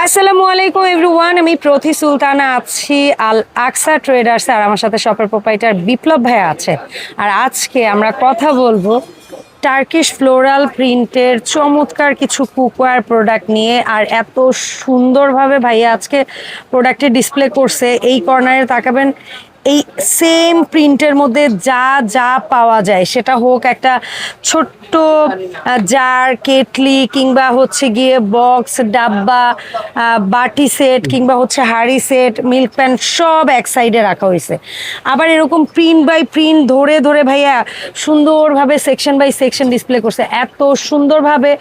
আসসালামু আলাইকুম এভরিওয়ান, আমি প্রতি সুলতানা আছি আল আকসা ট্রেডার্স আর আমার সাথে শপের প্রোপাইটার বিপ্লব ভাই আছে। আর আজকে আমরা কথা বলবো টার্কিশ ফ্লোরাল প্রিন্টের চমৎকার কিছু কুকওয়্যার প্রোডাক্ট নিয়ে। আর এত সুন্দরভাবে ভাইয়া আজকে প্রোডাক্টের ডিসপ্লে করছে। এই কর্নারে তাকাবেন, এই সেম প্রিন্টের মধ্যে যা যা পাওয়া যায়, সেটা হোক একটা ছোট্ট জার, কেটলি, কিংবা হচ্ছে গিয়ে বক্স, ডাব্বা, বাটি সেট, কিংবা হচ্ছে হাঁড়ি সেট, মিল্ক প্যান, সব এক সাইডে রাখা হয়েছে। আবার এরকম প্রিন্ট বাই প্রিন্ট ধরে ধরে ভাইয়া সুন্দরভাবে সেকশন বাই সেকশন ডিসপ্লে করছে। এত সুন্দরভাবে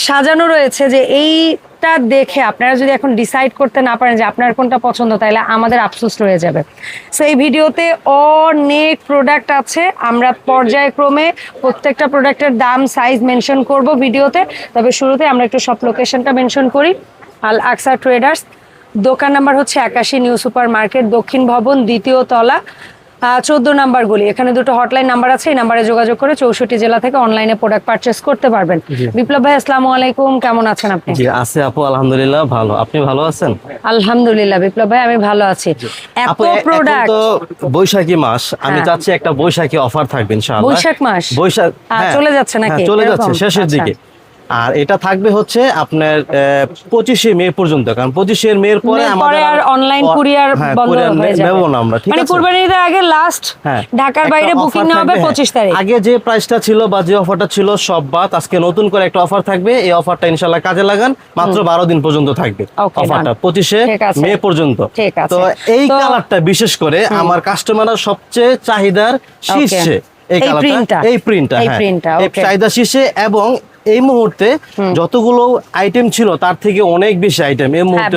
সাজানো রয়েছে যে এইটা দেখে আপনারা যদি এখন ডিসাইড করতে না পারেন যে আপনার কোনটা পছন্দ, তাহলে আমাদের আফসোস রয়ে যাবে। সো এই ভিডিওতে অনেক প্রোডাক্ট আছে, আমরা পর্যায়ক্রমে প্রত্যেকটা প্রোডাক্টের দাম, সাইজ মেনশন করব ভিডিওতে। তবে শুরুতে আমরা একটু সব লোকেশনটা মেনশন করি। আল আকসা ট্রেডার্স, দোকান নাম্বার হচ্ছে 81 নিউ সুপার মার্কেট, দক্ষিণ ভবন, দ্বিতীয় তলা, 14 নাম্বার গলি। এখানে দুটো হটলাইন নাম্বার আছে, এই নাম্বারে যোগাযোগ করে 64 জেলা থেকে অনলাইনে প্রোডাক্ট পারচেজ করতে পারবেন। বিপ্লব ভাই, আসসালামু আলাইকুম, কেমন আছেন আপনি? জি আছে আপু, আলহামদুলিল্লাহ ভালো। আপনি ভালো আছেন? আলহামদুলিল্লাহ বিপ্লব ভাই, আমি ভালো আছি। এত প্রোডাক্ট, তো বৈশাখী মাস, আমি চাচ্ছি একটা বৈশাখী অফার থাকবে ইনশাআল্লাহ। বৈশাখ মাস, বৈশাখ চলে যাচ্ছে নাকি? চলে যাচ্ছে শেষের দিকে। আর এটা থাকবে হচ্ছে আপনার 25শে মে পর্যন্ত, কারণ 25শে মে পরে আমাদের আর অনলাইন কুরিয়ার বন্ধ হয়ে যাবে। আমরা ঠিক মানে আছে, কুরবানির আগে লাস্ট ঢাকার বাইরে বুকিং না হবে 25 তারিখ। আগে যে প্রাইসটা ছিল বা যে অফারটা ছিল সব বাদ, আজকে নতুন করে একটা অফার থাকবে। এই অফারটা ইনশাআল্লাহ কাজে লাগান, মাত্র 12 দিন পর্যন্ত থাকবে অফারটা, 25শে মে পর্যন্ত। তো এই কালারটা বিশেষ করে আমার কাস্টমাররা সবচেয়ে চাহিদার শীর্ষে, এই কালারটা, এই প্রিন্টটা, এই চাহিদা শীর্ষে। এবং এই মুহূর্তে যতগুলো আইটেম ছিল তার থেকে অনেক বেশি আইটেম এই মুহূর্তে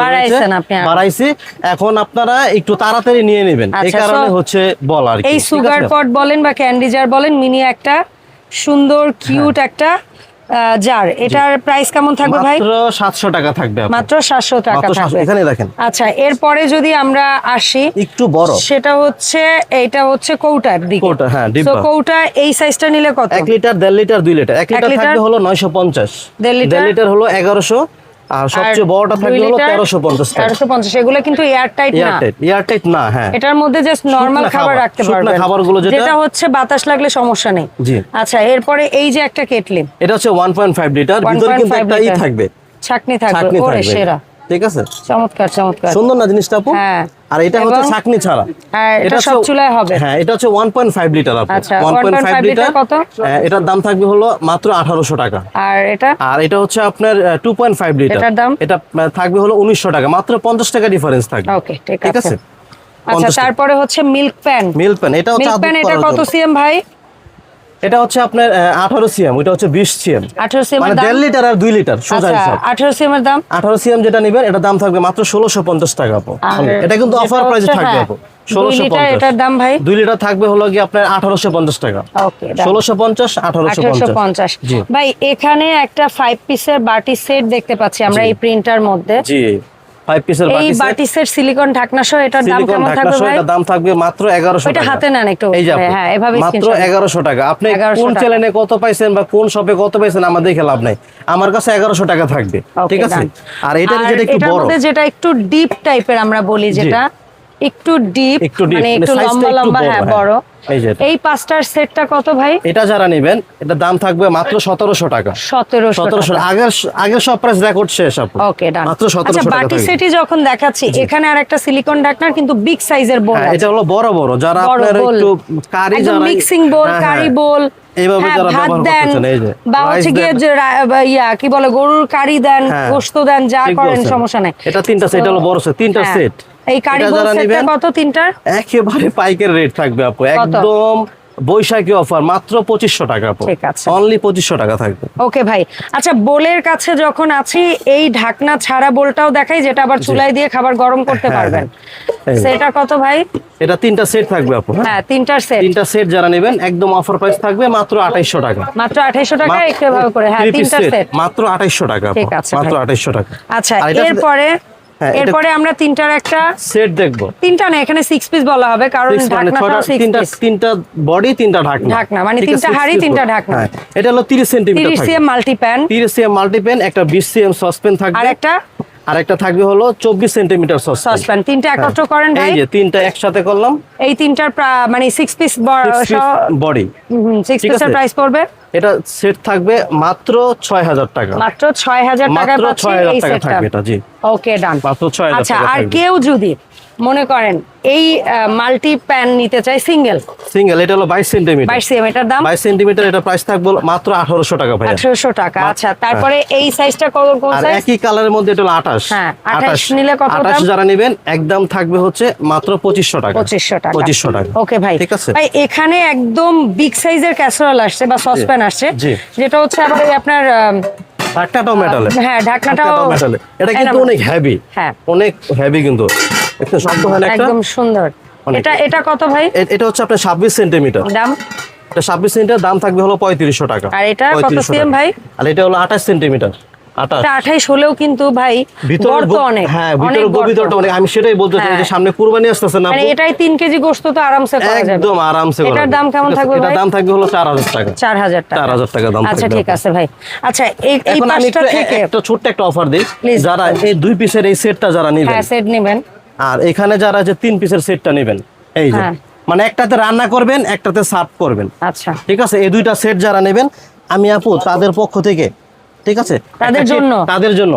বাড়াইছে। এখন আপনারা একটু তাড়াতাড়ি নিয়ে নেবেন, এই কারণে হচ্ছে বল আর কি। এই সুগার পট বলেন বা ক্যান্ডি জার বলেন, মিনি একটা সুন্দর কিউট একটা জার, এটার প্রাইস কেমন থাকবে ভাই? মাত্র 700 টাকা থাকবে। মাত্র 700 টাকা থাকবে, এখানে দেখেন। আচ্ছা, এরপরে যদি আমরা আসি একটু বড়, সেটা হচ্ছে এইটা হচ্ছে কৌটার দিকে। কৌটা, হ্যাঁ, তো কৌটা এই সাইজটা নিলে কত? 1 লিটার, 1.5 লিটার, 2 লিটার। 1 লিটার থাকবে হলো 950, 1.5 লিটার হলো 1100, আর সবচেয়ে বড়টা থাকবে হলো 1350 টাকা। 1350, এগুলো কিন্তু এয়ারটাইট না, এয়ারটাইট না। হ্যাঁ, এটার মধ্যে জাস্ট নরমাল খাবার রাখতে পারবেন, শুকনা খাবারগুলো যেটা হচ্ছে বাতাস লাগলে সমস্যা নেই। জি। আচ্ছা, এরপরে এই যে একটা কেটলি, এটা হচ্ছে 1.5 লিটার, ভিতরে কিন্তু একটা থাকবে, ছাকনি থাকবে। ওরে সেরা, ঠিক আছে, চমৎকার চমৎকার, সুন্দর না জিনিসটা আপু? হ্যাঁ। আর এটা হচ্ছে ছাকনি ছাড়া, এটা সব চুলায় হবে। হ্যাঁ, এটা হচ্ছে 1.5 লিটার আপু। আচ্ছা, 1.5 লিটার কত? এটার দাম থাকবে হলো মাত্র 1800 টাকা। আর এটা হচ্ছে আপনার 2.5 লিটার, এটার দাম এটা থাকবে হলো 1900 টাকা। মাত্র 50 টাকা ডিফারেন্স থাকবে। ওকে, ঠিক আছে। আচ্ছা, তারপরে হচ্ছে মিল্ক প্যান। মিল্ক প্যান, এটা হচ্ছে এটা কত সিএম ভাই? এটা হচ্ছে আপনার 18 সিএম, ওটা হচ্ছে 20 সিএম। 18 সিএম মানে 1.5 লিটার আর 2 লিটার সোজা হিসাব। 18 সিএম এর দাম, 18 সিএম যেটা নেবেন এটা দাম থাকবে মাত্র 1650 টাকা আপু। এটা কিন্তু অফার প্রাইসে থাকবে আপু, 1650। এটার দাম ভাই? 2 লিটার থাকবে হলো কি আপনার 1850 টাকা। ওকে, 1650, 1850। ভাই, এখানে একটা 5 পিসের বাটি সেট দেখতে পাচ্ছি আমরা এই প্রিন্টার মধ্যে। জি, 5 পিসের এই বাটি সেট সিলিকন ঢাকনা সহ, এটার দাম কেমন থাকবে ভাই? এটার দাম থাকবে মাত্র 1100 টাকা। এটা হাতে নেন একটু, হ্যাঁ, এভাবে মাত্র 1100 টাকা। আপনি কোন চ্যানেলে কত পাইছেন বা কোন শপে কত পাইছেন আমাদের দেখে লাভ নাই, আমার কাছে 1100 টাকা থাকবে, ঠিক আছে। আর এটা যেটা একটু বড়, যেটা একটু ডিপ টাইপের আমরা বলি, যেটা একটু ডিপ, মানে একটু লম্বা লম্বা, হ্যাঁ, বড়। এই পাঁচটার সেটটা কত ভাই? এটা যারা নেবেন এটা দাম থাকবে মাত্র 1700 টাকা। 1700। আগের সব প্রাইস রেকর্ড শেষ আপু। ওকে, ডান। মাত্র 1700 টাকা। বাটি সেটই যখন দেখাচ্ছি, এখানে আরেকটা সিলিকন ঢাকনার কিন্তু বিগ সাইজের বোল আছে। এটা হলো বড় বড়, যারা আপনারা একটু কারি, যারা মিক্সিং বোল, কারি বোল, এইভাবে যারা ব্যবহার করতেছেন, এই যে বা হচ্ছে গিয়ে কি বলে, গরুর কারি দেন, গোশত দেন, যা করেন সমস্যা নাই। এটা তিনটা সেট হলো বড় সেট, তিনটা সেট। এই কারি বোল সেটটা কত? তিনটার একেবারে পাইকারি রেট থাকবে আপু, একদম বৈশাখী অফার, মাত্র 2500 টাকা আপু। ঠিক আছে, অনলি 2500 টাকা থাকবে। ওকে ভাই। আচ্ছা, বোলের কাছে যখন আছি, এই ঢাকনা ছাড়া বোলটাও দেখাই, যেটা আবার চুলায় দিয়ে খাবার গরম করতে পারবেন। সেটা কত ভাই? এটা তিনটা সেট থাকবে আপু। হ্যাঁ, তিনটা সেট যারা নেবেন একদম অফার প্রাইস থাকবে মাত্র 2800 টাকা। মাত্র 2800 টাকা, একটু ভাবে করে। হ্যাঁ, তিনটা সেট মাত্র 2800 টাকা, মাত্র 2800 টাকা। আচ্ছা, এরপরে আমরা তিনটার একটা সেট দেখব। তিনটা না, এখানে 6 পিস বলা হবে, কারণ তিনটা বডি, তিনটা ঢাকনা, মানে তিনটা হাঁড়ি, তিনটা ঢাকনা। এটা হলো 30 semi 30 CM multi pan, 30 CM multi pan, একটা 20 সিএম সসপ্যান থাকবে, আর একটা আর একটা থাকবে হলো 24 সেন্টিমিটার সসপ্যান। তিনটা একত্র করেন ভাই? এই যে তিনটা একসাথে করলাম। এই তিনটার মানে 6 পিস বডি। 6 পিসের প্রাইস পড়বে? এটা সেট থাকবে মাত্র 6000 টাকা। মাত্র 6000 টাকায় পাচ্ছি এই সেটটা। থাকবে এটা, জি ওকে, ডান। মাত্র 6000 টাকা। আচ্ছা, আর কেউ যদি মনে করেন এই মাল্টি প্যান নিতে চাই সিঙ্গেল, এটা হলো 22 সেন্টিমিটার। 22 সেম, এটার দাম 22 সেন্টিমিটার, এটা প্রাইস থাকবে মাত্র 1800 টাকা ভাই। 1800 টাকা। আচ্ছা, তারপরে এই সাইজটা কোন আর সাইজ? একই কালারের মধ্যে এটা হলো 28। হ্যাঁ, 28 নিলে কত দাম? 28 যারা নেবেন একদম থাকবে হচ্ছে মাত্র 2500 টাকা। 2500 টাকা। 2500 টাকা। ওকে ভাই, ঠিক আছে ভাই। এখানে একদম বিগ সাইজের ক্যাসারোল আসছে বা সসপ্যান আসছে, যেটা হচ্ছে আবার আপনার ঢাকনাটাও মেটালে। হ্যাঁ, ঢাকনাটাও মেটালে। এটা কিন্তু অনেক হেভি। হ্যাঁ, অনেক হেভি কিন্তু। একটু শক্ত হয় না? একদম সুন্দর। এটা কত ভাই? এটা হচ্ছে আপনার 26 সেন্টিমিটার। দাম? এটা 26 সেন্টিমিটার, দাম থাকবে হলো 3500 টাকা। আর এটা কত সিএম ভাই? আর এটা হলো 28 সেন্টিমিটার। 28 হলেও কিন্তু ভাই বড় তো অনেক। হ্যাঁ, ভিতরে গভীরতা অনেক। আমি সেটাই বলতে চাই যে সামনে কুরবানি আসতেছে না, মানে এটাই 3 কেজি গোশত তো আরামসে করা যাবে। একদম আরামসে করা যাবে। এটার দাম কেমন থাকবে ভাই? এটার দাম থাকবে হলো 4000 টাকা। 4000 টাকা। 4000 টাকা দাম থাকবে। আচ্ছা, ঠিক আছে ভাই। আচ্ছা, এই এখন আমি পাঁচটা থেকে একটা ছোট্ট একটা অফার দেই। যারা এই 2 পিসের এই সেটটা যারা নেবেন, হ্যাঁ, সেট নেবেন, আর এখানে যারা যে 3 পিসের সেটটা নেবেন, এই যে মানে একটাতে রান্না করবেন, একটাতে সার্ভ করবেন। আচ্ছা, ঠিক আছে, এই দুইটা সেট যারা নেবেন, আমি আপু তাদের পক্ষ থেকে, ঠিক আছে, তাদের জন্য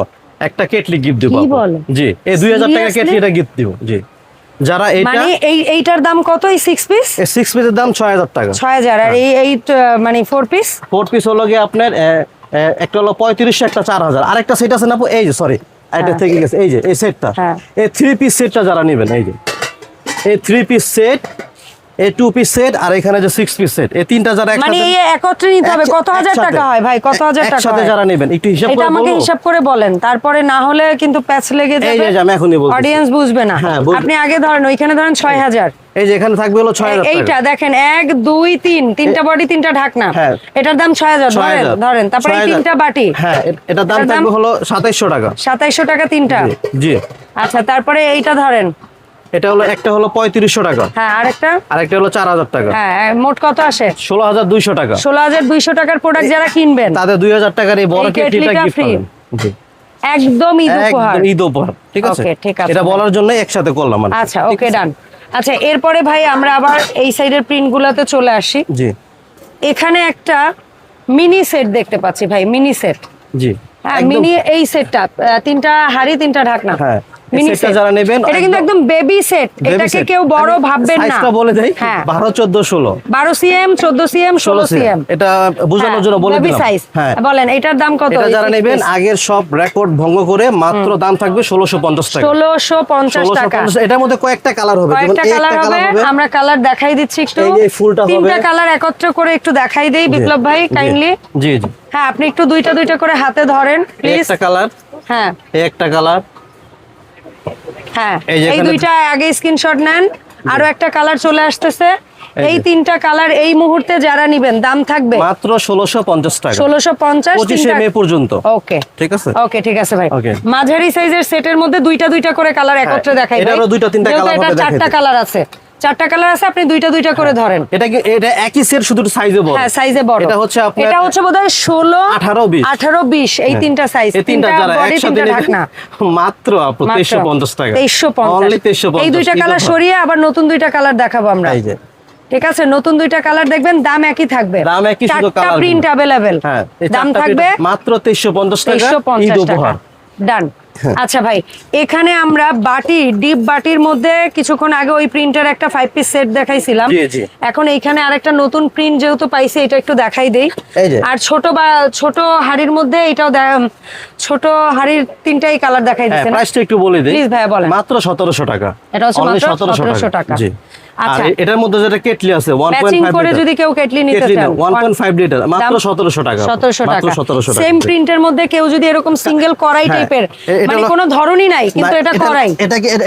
একটা কেটলি গিফট দেব। জি, এই 2000 টাকা কেটলি এটা গিফট দেব। জি, যারা এইটা মানে এইটার দাম কত? এই 6 পিস? এই 6 পিসের দাম 6000 টাকা। 6000। আর এই মানে 4 পিস? 4 পিস হলো গিয়ে আপনার একটা হলো 3500, একটা 4000। আরেকটা সেট আছে না আপু, এই যে সরি এটা থেকে গেছে, এই যে এই সেটটা, এই 3 পিস সেটটা যারা নেবেন, এই যে এই 3 পিস সেট, এই 2 পিস সেট, আর এখানে যে 6 পিস সেট, এই তিনটা যারা একসাথে, মানে এই একত্রে নিতে হবে কত হাজার টাকা হয় ভাই? কত হাজার টাকা একসাথে যারা নেবেন একটু হিসাব করে বলুন। এটা আমাকে হিসাব করে বলেন, তারপরে না হলে কিন্তু প্যাচ লেগে যাবে। এই যে আমি এখনই বলছি, অডিয়েন্স বুঝবে না। আপনি আগে ধরেন, ওইখানে ধরেন 6000। এই যে এখানে থাকবে হলো 6000 টাকা। এইটা দেখেন 1 2 3 তিনটা বডি, তিনটা ঢাকনা, এটার দাম 6000 ধরেন। তারপরে এই তিনটা বাটি, হ্যাঁ, এটার দাম থাকবে হলো 2700 টাকা। 2700 টাকা তিনটা। জি। আচ্ছা, তারপরে এইটা ধরেন, এটা হলো একটা হলো 3500 টাকা। হ্যাঁ, আরেকটা হলো 4000 টাকা। হ্যাঁ, মোট কত আসে? 16200 টাকা। 16200 টাকার প্রোডাক্ট যারা কিনবেন, তাদের 2000 টাকার এই বড় কেটলিটা গিফট পাবেন। জি, একদম ঈদ উপহার। একদম ঈদ উপহার। ঠিক আছে, ঠিক আছে, এটা বলার জন্য একসাথে করলাম। আচ্ছা, ওকে, ডান। আচ্ছা, এরপরে ভাই আমরা আবার এই সাইডের প্রিন্ট গুলাতে চলে আসি। জি, এখানে একটা মিনি সেট দেখতে পাচ্ছি ভাই, মিনি সেট। জি, হ্যাঁ, মিনি এই সেটটা 3টা হাড়ি, 3টা ঢাকনা। হ্যাঁ, মিনি সেট যারা নেবেন, এটা কিন্তু একদম বেবি সেট। এটাকে কেউ বড় ভাববেন না। সাইজটা বলে দেই, 12 14 16, 12 সিএম, 14 সিএম, 16 সিএম। এটা বোঝানোর জন্য বলে দিলাম। হ্যাঁ, বলেন এটার দাম কত? এটা যারা নেবেন আগের সব রেকর্ড ভঙ্গ করে মাত্র দাম থাকবে 1650 টাকা। 1650 টাকা। এটার মধ্যে কয়েকটা কালার হবে, যেমন একটা কালার হবে, আমরা কালার দেখাই দিচ্ছি একটু। এই ফুলটা হবে, তিনটা কালার একত্র করে একটু দেখাই দেই বিপ্লব ভাই, কাইন্ডলি। জি, জি। হ্যাঁ, আপনি একটু দুইটা করে হাতে ধরেন প্লিজ। একটা কালার, হ্যাঁ, একটা কালার। হ্যাঁ, এই দুইটা আগে স্ক্রিনশট নেন। আরো একটা কালার চলে আসতেছে। এই তিনটা কালার এই মুহূর্তে যারা নেবেন, দাম থাকবে মাত্র 1650 টাকা। 1650, 25 মে পর্যন্ত। ওকে, ঠিক আছে, ওকে, ঠিক আছে ভাই। মাঝারি সাইজের সেটের মধ্যে দুইটা করে কালার একত্রে দেখাই। এটারও 2-3টা কালার হবে। এটা 4টা কালার আছে, 4টা কালার আছে, আপনি দুইটা করে ধরেন। এটা একই সেট, শুধু সাইজে বড়। হ্যাঁ, সাইজে বড়। এটা হচ্ছে বোধহয় 16 18 20 এই তিনটা সাইজ, তিনটা বডি, তিনটা ঢাকনা। মাত্র 2350 টাকা। 2350। এই দুইটা কালার সরিয়ে আবার নতুন দুইটা কালার দেখাবো আমরা। ঠিক আছে, নতুন দুইটা কালার দেখবেন, দাম একই থাকবে। দাম একই, শুধু কালার প্রিন্ট अवेलेबल। হ্যাঁ, দাম থাকবে মাত্র 2350 টাকা, ঈদ উপহার। ডান। আচ্ছা ভাই, এখানে আমরা বাটি, ডিপ বাটির মধ্যে কিছুক্ষণ আগে ওই প্রিন্টের একটা 5 পিস সেট দেখাইছিলাম। এখন এইখানে আরেকটা নতুন প্রিন্ট যেহেতু পাইছি, এটা একটু দেখাই দেই। আর ছোট হাড়ির মধ্যে এটাও ছোট হাড়ির তিনটাই কালার দেখাই দিয়েছেন। প্রাইসটা একটু বলে দেই প্লিজ ভাইয়া, বলেন। মাত্র 1700 টাকা। এটা হচ্ছে মাত্র 1700 টাকা। জি। আচ্ছা, এটার মধ্যে যেটা কেটলি আছে 1.5 লিটার করে যদি কেউ কেটলি নিতে চান, 1.5 লিটার, মাত্র 1700 টাকা। 1700 টাকা। মাত্র 1700 টাকা। সেম প্রিন্টের মধ্যে কেউ যদি এরকম সিঙ্গেল কড়াই টাইপের, মানে কোনো ধরনই নাই কিন্তু এটা কড়াই,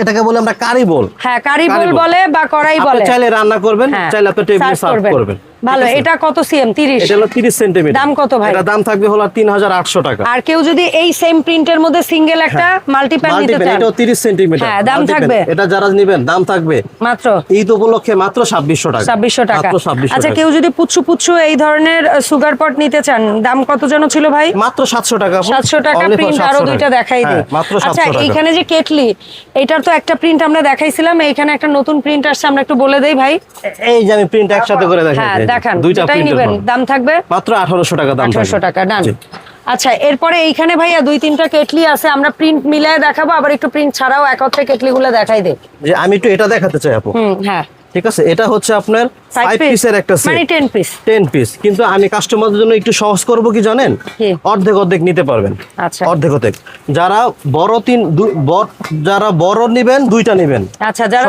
এটাকে বলে আমরা কারি বল। হ্যাঁ, কারি বল বলে বা কড়াই বলে। আপনি চাইলে রান্না করবেন, চাইলে আপনি টেবিলে সার্ভ করবেন। ভালো। এটা কত সিএম? 30। এটা হলো 30 সেন্টিমিটার। দাম কত ভাই? এটা দাম থাকবে হলো 3800 টাকা। আর কেউ যদি এই সেম প্রিন্টের মধ্যে সিঙ্গেল একটা মাল্টিপ্যান নিতে চান, এটাও 30 সেন্টিমিটার। হ্যাঁ, দাম থাকবে। এটা যারা নেবেন দাম থাকবে মাত্র ঈদ উপলক্ষে মাত্র 2600 টাকা। 2600 টাকা। মাত্র 2600 আচ্ছা, টাকা। কেউ যদি পুচ্ছু এই ধরনের সুগার পট নিতে চান, দাম কত যেন ছিল ভাই? মাত্র 700 টাকা। 700 টাকা। প্রিন্ট আরো দুইটা দেখাই দিই। মাত্র 700 আচ্ছা, টাকা। এইখানে যে কেটলি, এটার তো একটা প্রিন্ট আমরা দেখাইছিলাম, এইখানে একটা নতুন প্রিন্ট আসছে, আমরা একটু বলে দেই ভাই। এই যে আমি প্রিন্ট একসাথে করে দেখাই। হ্যাঁ, দেখান। দুইটা যেটাই প্রিন্ট নেবেন দাম থাকবে মাত্র 1800 টাকা। দাম 1800 টাকা। ডান। জি। আচ্ছা, এরপরে এইখানে ভাইয়া 2-3টা কেটলি আছে, আমরা প্রিন্ট মিলায় দেখাবো, আবার একটু প্রিন্ট ছাড়াও একত্রে কেটলি গুলো দেখাই দে। যে আমি একটু এটা দেখাতে চাই আপু। হ্যাঁ, ঠিক আছে। এটা হচ্ছে আপনার 5 পিসের একটা সেট, মানে 10 পিস। 10 পিস। কিন্তু আমি কাস্টমারদের জন্য একটু সহজ করব কি জানেন? অর্ধেক অর্ধেক নিতে পারবেন। আচ্ছা, অর্ধেক অর্ধেক। যারা বড় নেবেন দুইটা নেবেন। আচ্ছা, যারা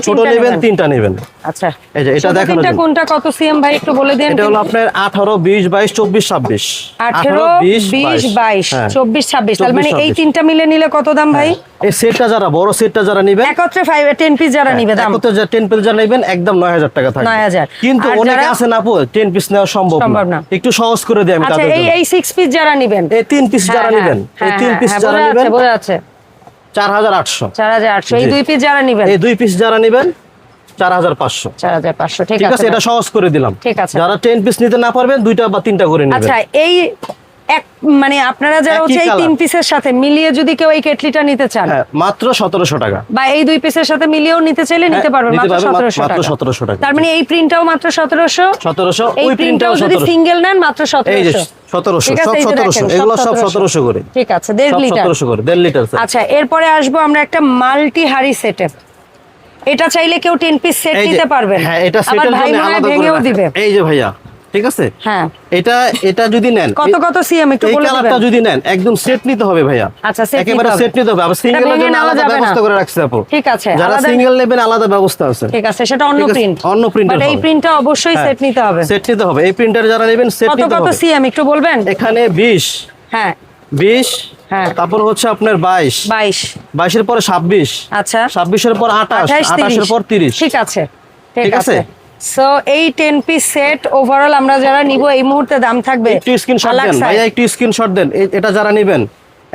ছোট নেবেন তিনটা নেবেন। আচ্ছা, এই যে এটা দেখানো তিনটা কোনটা কত সিএম ভাই একটু বলে দেন। এটা হলো আপনার 18 20 22 24 26। 18 20 22 24 26। তার মানে এই তিনটা মিলে নিলে কত দাম ভাই? এই সেটটা যারা বড় সেটটা যারা নেবেন, একত্রে 10 পিস যারা নেবে, দাম একত্রে 10 পিস যারা নেবেন একদম 9000 টাকা থাকবে। 9000। কিন্তু অনেকে আছে না আপু 10 পিস নেওয়া সম্ভব না। একটু সহজ করে দেই আমি আচ্ছা, তাদের জন্য। এই 6 পিস যারা নেবেন, এই 3 পিস যারা নেবেন, এই 3 পিস যারা নেবেন বোঝা যাচ্ছে 4800। 4800। এই 2 পিস যারা নেবেন, এই 2 পিস যারা নেবেন 4500। 4500। ঠিক আছে, এটা সহজ করে দিলাম। ঠিক আছে। যারা 10 পিস নিতে না পারবেন দুইটা বা তিনটা করে নেবেন। আচ্ছা, এই এক মানে আপনারা যারা হচ্ছে এই 3 পিসের সাথে মিলিয়ে যদি কেউ এই কেটলিটা নিতে চান, মাত্র 1700 টাকা। বা এই 2 পিসের সাথে মিলিয়েও নিতে চাইলে নিতে পারবেন মাত্র 1700 টাকা। তার মানে এই প্রিন্টটাও মাত্র 1700। এই প্রিন্টটাও যদি সিঙ্গেল নেন মাত্র 1700। এই যে 1700, সব 1700, এগুলো সব 1700 করে। ঠিক আছে, 1.5 লিটার। 1700 করে 1.5 লিটার। আচ্ছা, এরপরে আসবো আমরা একটা মাল্টি হাড়ি সেটআপ। এটা চাইলে কেউ 10 পিস সেট নিতে পারবেন। হ্যাঁ, এটা সেটের জন্য আলাদা ভেঙেও করে দিবে। এই যে ভাইয়া, ঠিক আছে। হ্যাঁ, এটা যদি নেন কত সিএম একটু বলে দিবেন। এই কালারটা যদি নেন একদম সেট নিতে হবে ভাইয়া। আচ্ছা, সেট একেবারে সেট নিতে হবে। আবার সিঙ্গেলের জন্য আলাদা ব্যবস্থা করে রাখছি আপু। ঠিক আছে, যারা সিঙ্গেল নেবেন আলাদা ব্যবস্থা আছে। ঠিক আছে, সেটা অন্য প্রিন্ট। অন্য প্রিন্ট। বাট এই প্রিন্টটা অবশ্যই সেট নিতে হবে। সেট নিতে হবে। এই প্রিন্টার যারা নেবেন সেট নিতে হবে। কত সিএম একটু বলবেন। এখানে 20। হ্যাঁ, 20। হ্যাঁ, তারপর হচ্ছে আপনার 22। 22 এর পরে 26। আচ্ছা, 26 এর পর 28, 28 এর পর 30। ঠিক আছে, ঠিক আছে। সো এই 10 পিস সেট ওভারঅল আমরা যারা নিব এই মুহূর্তে দাম থাকবে, একটু স্ক্রিনশট দেন ভাইয়া, একটু স্ক্রিনশট দেন। এটা যারা নেবেন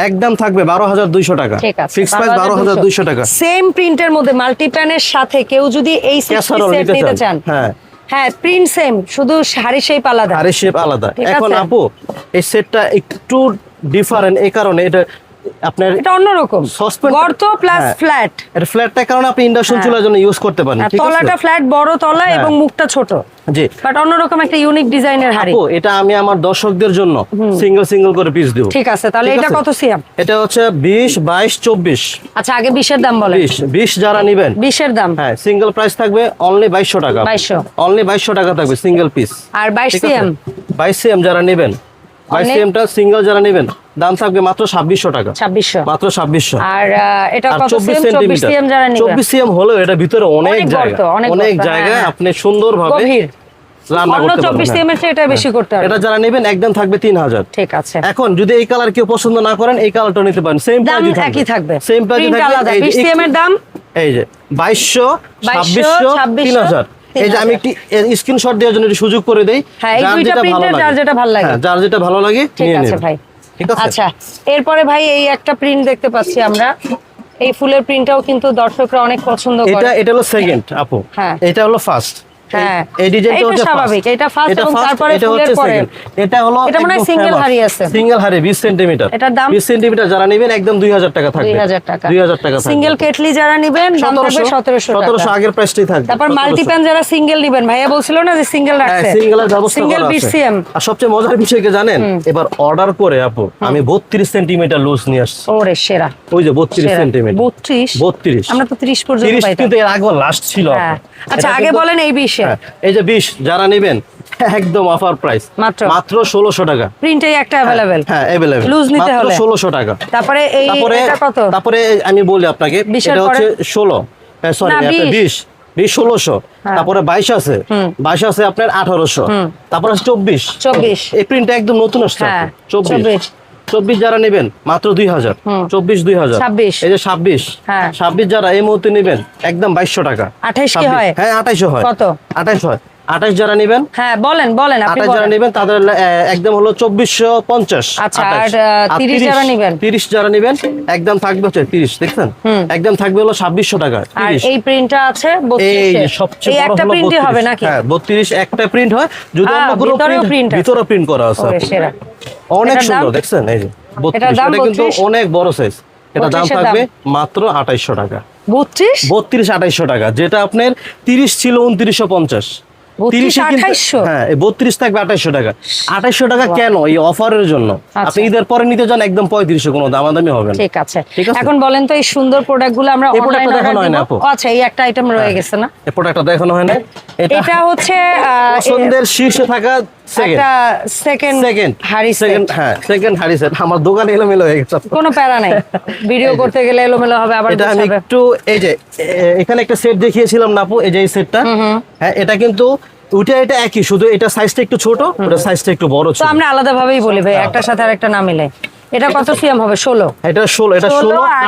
একদম থাকবে 12200 টাকা। ঠিক আছে, ফিক্স প্রাইস 12200 টাকা। সেম প্রিন্টের মধ্যে মাল্টিপ্যানের সাথে কেউ যদি এই সেট নিতে চান, হ্যাঁ, প্রিন্ট সেম, শুধু শাড়ি শেপ আলাদা। শাড়ি শেপ আলাদা। এখন আপু এই সেটটা একটু ডিফারেন্ট এই কারণে এটা আপনার এটা অন্যরকম, গর্ত প্লাস ফ্ল্যাট। এটা ফ্ল্যাটটার কারণে আপনি ইন্ডাকশন চুলার জন্য ইউজ করতে পারেন। ঠিক আছে, তলাটা ফ্ল্যাট, বড় তলা এবং মুখটা ছোট। জি, বাট অন্যরকম একটা ইউনিক ডিজাইনের হাড়ি। আপু এটা আমি আমার দর্শকদের জন্য সিঙ্গেল করে পিস দেব। ঠিক আছে, তাহলে এটা কত সিএম? এটা হচ্ছে 20 22 24। আচ্ছা, আগে 20 এর দাম বলেন। 20 যারা নেবেন 20 এর দাম, হ্যাঁ, সিঙ্গেল প্রাইস থাকবে অনলি 2200 টাকা। 2200, অনলি 2200 টাকা থাকবে সিঙ্গেল পিস। আর 22 সিএম, 22 সিএম যারা নেবেন, 22 সিএমটা সিঙ্গেল যারা নেবেন দাম থাকবে মাত্র 2600 টাকা। 2600, মাত্র 2600। আর এটা কত সিএম? 24 সিএম যারা নেবেন। 24 সিএম হলো এটা ভিতরে অনেক জায়গা আপনি সুন্দরভাবে রান্না করতে পারবেন। 24 সিএম এর চেয়ে এটা বেশি করতে হবে। এটা যারা নেবেন একদম থাকবে 3000। ঠিক আছে। এখন যদি এই কালার কেউ পছন্দ না করেন এই কালারটা নিতে পারেন, সেম প্রাইসই থাকবে। একই থাকবে, সেম প্রাইসই থাকবে। 20 সিএম এর দাম এই যে 2200, 2600, 3000। এই যে আমি একটি স্ক্রিনশট দেওয়ার জন্য একটু সুযোগ করে দেই। হ্যাঁ, এই দুইটা প্রিন্টার যার যেটা ভালো লাগে। হ্যাঁ, যার যেটা ভালো লাগে নিয়ে নেবেন। ঠিক আছে ভাই, ঠিক আছে। আচ্ছা, এরপরে ভাই এই একটা প্রিন্ট দেখতে পাচ্ছি আমরা, এই ফুলের প্রিন্টটাও কিন্তু দর্শকরা অনেক পছন্দ করে। এটা হলো সেকেন্ড আপু, এটা হলো ফার্স্ট। হ্যাঁ, এই ডিজাইনটা হচ্ছে স্বাভাবিক, এটা ফার্স্ট এবং তারপরে ফুলের পরে এটা হলো এটা মানে সিঙ্গেল হাড়ি আছে, সিঙ্গেল হাড়ি 20 সেন্টিমিটার। এটার দাম 20 সেন্টিমিটার যারা নেবেন একদম 2000 টাকা থাকবে। 2000 টাকা 2000 টাকা থাকবে। সিঙ্গেল কেটলি যারা নেবেন দাম থাকবে 1700 টাকা। 1700 আগের প্রাইসটাই থাকবে। তারপর মাল্টিপ্যান যারা সিঙ্গেল নেবেন, ভাইয়া বলছিল না যে সিঙ্গেল রাখছে। হ্যাঁ, সিঙ্গেলের ব্যবস্থা করা আছে। Single 20 CM. আর সবচেয়ে মজার বিষয় কি জানেন, এবার অর্ডার করে আপু আমি 32 সেন্টিমিটার লুজ নিয়ে আসছি। ওরে সেরা, ওই যে 32 সেন্টিমিটার। 32 আমরা তো 30 পর্যন্ত পাইতাম। 30 কিন্তু এর আগে লাস্ট ছিল। আচ্ছা, আগে বলেন এই 20 এই যে 20 যারা নেবেন একদম অফার প্রাইস মাত্র 1600 টাকা। প্রিন্টেই একটা अवेलेबल। হ্যাঁ, अवेलेबल লুজ নিতে হলে 1600 টাকা। তারপরে এটা কত? তারপরে আমি বলি আপনাকে, এটা হচ্ছে 16, সরি 20 1600। তারপরে 22 আছে, 22 আছে আপনার 1800। তারপরে 24 এই প্রিন্টটা একদম নতুন আসছে। 24 যারা নেবেন মাত্র 2000। 24 2000। এই যে 26 যারা এই মুহূর্তে নেবেন একদম 2200 টাকা। 28 কি হয়? হ্যাঁ, 28 হয়। কত? 28 হয়। 28 যারা নেবেন, হ্যাঁ বলেন আপনি 28 যারা নেবেন তাদের একদম হলো 2450। আচ্ছা, আর 30 যারা নেবেন, 30 যারা নেবেন একদম থাকবে হচ্ছে 30, দেখছেন একদম থাকবে হলো 2600 টাকা। আর এই প্রিন্টটা আছে 32 এই সবচেয়ে বড় একটা হলো প্রিন্টই হবে 32, নাকি? হ্যাঁ 32 একটা প্রিন্ট হয়, যদি অন্য কোনো প্রিন্ট ভিতরে প্রিন্ট করা আছে, অনেক সুন্দর দেখছেন। এই যে 32, এটা কিন্তু অনেক বড় সাইজ। এটা দাম থাকবে মাত্র 2800 টাকা। 32 2800 টাকা, যেটা আপনার 30 ছিল 2950। 2800, হ্যাঁ 32 থাকবে 2800 টাকা। 2800 টাকা কেন? এই অফারের জন্য। আপনি ঈদের পরে নিতে যান একদম 3500, কোনো দামাদামি হবে না। ঠিক আছে। এখন বলেন তো এই সুন্দর প্রোডাক্টগুলো আমরা অনলাইনে দেখানো হয় না আপু? আচ্ছা, এই একটা আইটেম রয়ে গেছে না, এই প্রোডাক্টটা দেখানো হয় না। এটা হচ্ছে পছন্দের শীর্ষে থাকা সেকেন্ড হাড়ি সেট। আমার দোকানে এলোমেলো হয়ে গেছে, কোনো প্যারা নাই, ভিডিও করতে গেলে এলোমেলো হবে। আবার এটা আমি একটু, এই যে এখানে একটা সেট দেখিয়েছিলাম না আপু, এই যে এই সেটটা, হ্যাঁ এটা কিন্তু এটা একই, শুধু এটা সাইজটা একটু ছোট, ওটা সাইজটা একটু বড় ছিল। তো আমরা আলাদা ভাবেই বলি ভাই, একটার সাথে আরেকটা না মিলে। এটা কত সিএম হবে? 16। এটা 16,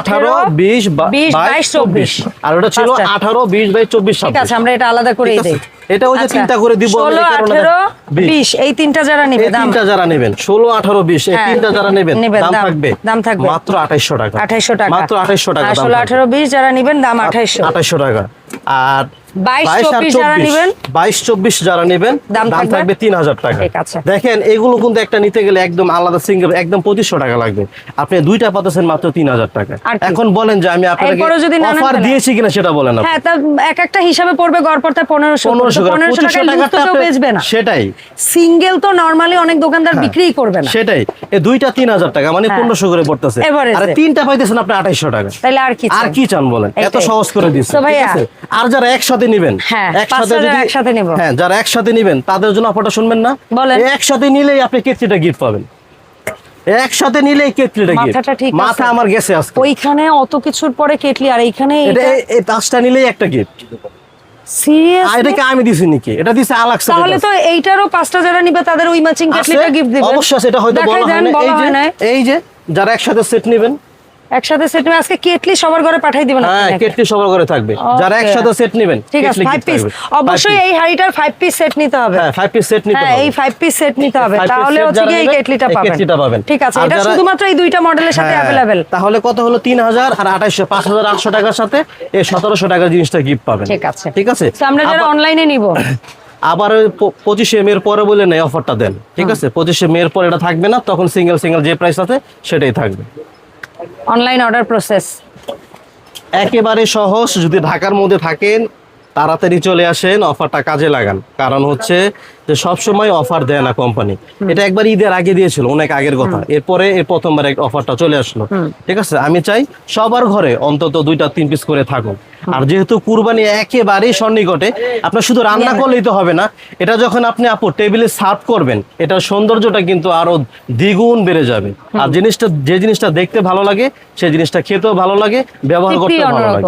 18, 20, 22, 24। আর ওটা ছিল 18, 20, 22, 24। ঠিক আছে, আমরা এটা আলাদা করেই দেই। এটা ওই যে তিনটা করে দিব, 16, 18, 20 এই তিনটা যারা নেবে, তিনটা যারা নেবেন 16, 18, 20 এই তিনটা যারা নেবেন দাম থাকবে মাত্র 2800 টাকা। 2800 টাকা, মাত্র 2800 টাকা। 16, 18, 20 যারা নেবেন দাম 2800 টাকা। আর 22, 24 যারা নেবেন, 22, 24 যারা নেবেন দাম থাকবে 3000 টাকা। ঠিক আছে। দেখেন এগুলো কিন্তু একটা নিতে গেলে একদম আলাদা সিঙ্গেল একদম 2500 টাকা লাগবে, আপনি দুইটা পাচ্ছেন মাত্র 3000 টাকা। এখন বলেন যে আমি আপনাকে অফার দিয়েছি কিনা সেটা বলেন। হ্যাঁ, তা এক একটা হিসাবে পড়বে গড়পড়তা 1500 টাকা বেচবে না, সেটাই। সিঙ্গেল তো নরমালি অনেক দোকানদার বিক্রি করবে না, সেটাই। এই দুইটা 3000 টাকা মানে 1500 করে পড়তেছে, আর তিনটা পাইতেছেন আপনি 2800 টাকা। তাইলে আর কি চান বলেন? এত সহজ করে দিচ্ছি। আর যারা একসাথে নেবেন, একসাথে নেব, হ্যাঁ যারা একসাথে নেবেন তাদের জন্য অফারটা শুনবেন না। একসাথে নিলেই আপনি কেটলিটা গিফট পাবেন, একসাথে নিলেই কেটলিটা গিফট। মাথা আমার গেছে আজকে, ওইখানে অত কিছুর পরে কেটলি, আর এইখানে এই পাঁচটা নিলেই একটা গিফট। সিরিয়াস? এটাকে আমি দিছি নাকি? এটা দিছে আলাক্সা। তাহলে তো এইটারও 5টা যারা নিবে তাদের ওই ম্যাচিং কেটলিটা গিফট দিবেন। অবশ্যই সেটা হয়তো বলা হয় না। এই যে যারা একসাথে সেট নেবেন, একসাথে সেট নেবেন, আজকে কেটলি সবার ঘরে পাঠিয়ে দিবেন। হ্যাঁ, কেটলি সবার ঘরে থাকবে। যারা একসাথে সেট নেবেন, ঠিক আছে, 5 পিস অবশ্যই এই হাড়িটার 5 পিস সেট নিতে হবে। হ্যাঁ, 5 পিস সেট নিতে হবে। হ্যাঁ, এই 5 পিস সেট নিতে হবে, তাহলে হচ্ছে কি এই কেটলিটা পাবেন। ঠিক আছে, এটা শুধুমাত্র এই দুইটা মডেলের সাথে अवेलेबल। তাহলে কত হলো? 3000 আর 2800, 5800 টাকার সাথে এই 1700 টাকার জিনিসটা গিফট পাবেন। ঠিক আছে, ঠিক আছে। তো আমরা যারা অনলাইনে নিব, আবার 25শে মের পরে বলে নেই অফারটা দেন, ঠিক আছে। 25শে মের পরে এটা থাকবে না, তখন সিঙ্গেল যে প্রাইস আছে সেটাই থাকবে। অনলাইন অর্ডার প্রসেস একেবারে সহজ। যদি ঢাকার মধ্যে থাকেন তাড়াতাড়ি চলে আসেন, অফারটা কাজে লাগান। কারণ হচ্ছে যে সবসময় অফার দেয় না কোম্পানি, এটা একবার ঈদের আগে দিয়েছিল, অনেক আগের কথা, এরপরে এই প্রথমবার অফারটা চলে আসলো। ঠিক আছে, আমি চাই সবার ঘরে অন্তত 2-3 পিস করে থাকুক। আর যেহেতু কুরবানি একেবারেই সন্নিকটে, আপনার শুধু রান্না করলেই তো হবে না, এটা যখন আপনি টেবিলে সার্ভ করবেন, এটার সৌন্দর্যটা কিন্তু আরো দ্বিগুণ বেড়ে যাবে। আর যে জিনিসটা দেখতে ভালো লাগে, সেই জিনিসটা খেতেও ভালো লাগে, ব্যবহার করতে ভালো লাগে,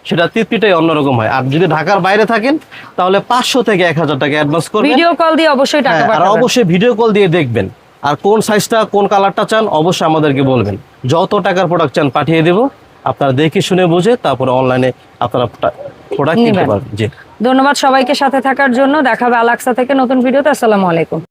সেটা তৃপ্তিটাই অন্যরকম হয়। আর যদি ঢাকার বাইরে থাকেন তাহলে 500 থেকে 1000 টাকা অ্যাডভান্স করবেন, ভিডিও কল দিয়ে অবশ্যই টাকা পাঠাবেন। আর অবশ্যই ভিডিও কল দিয়ে দেখবেন, আর কোন সাইজটা কোন কালারটা চান অবশ্যই আমাদেরকে বলবেন। যত টাকার প্রোডাক্ট চান পাঠিয়ে দেব, আপনারা দেখে শুনে বুঝে তারপরে অনলাইনে আপনারা প্রোডাক্ট কিনতে পারবেন। জি, ধন্যবাদ সবাইকে সাথে থাকার জন্য। দেখাবে আলাক্সা থেকে নতুন ভিডিওতে। আসসালামু আলাইকুম।